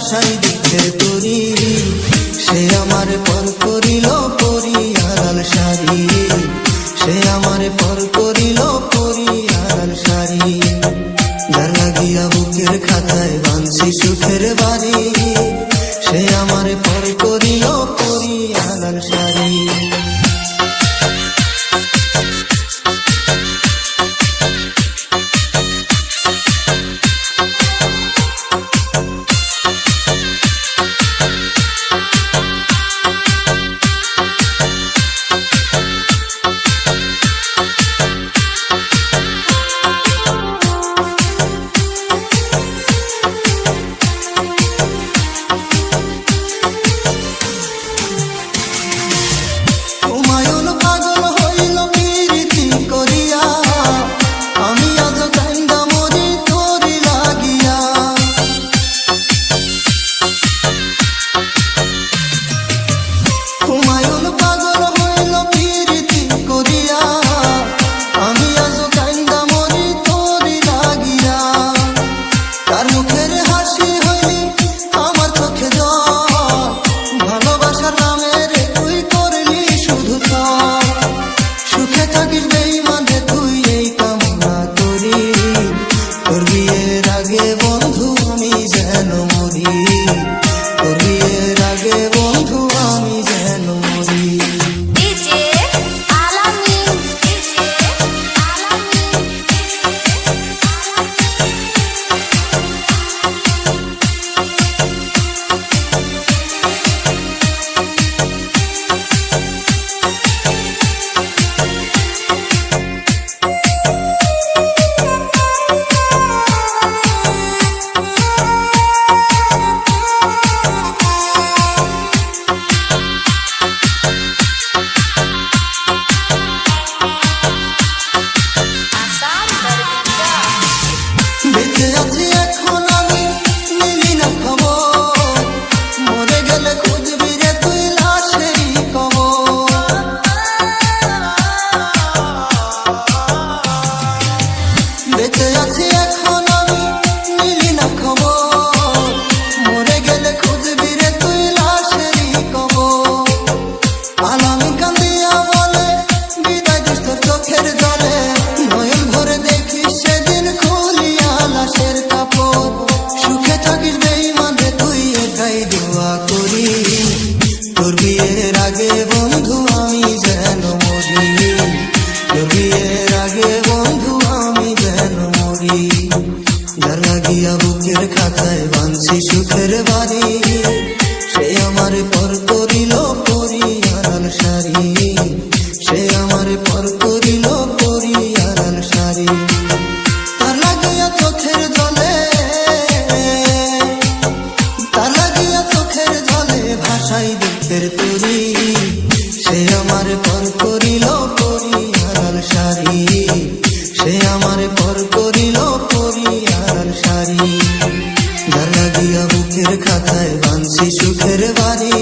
ভাষাই দুঃখের তরি। সে আমার পর করিল পরি আড়াল সারি, সে আমার পর করিল পরি আড়াল সারি। যার লাগিয়া বুকের খাতায় বাঁধছি সুখের বাড়ি, সে আমার পর করিল পরি আড়াল সারি। তোর বিয়ের আগে বন্ধু আমি যেন মরি, তোর বিয়ের আগে বন্ধু আমি যেন মরি। যার লাগিয়া বুকের খাতায় বাঁধছি সুখের বাড়ি, সে আমার পর করিল পরি আড়াল সারি, সে আমার পর করিল পরি আড়াল সারি। তার লাগিয়া চোখের জলে, তার লাগিয়া চোখের জলে ভাষাই দুঃখের তরি। সে আমার পর করিল পরি আড়াল সারি, সে আমার পর করিল পরি আড়াল সারি। যার লাগিয়া বুকের খাতায় বাঁধছি সুখের বাড়ি,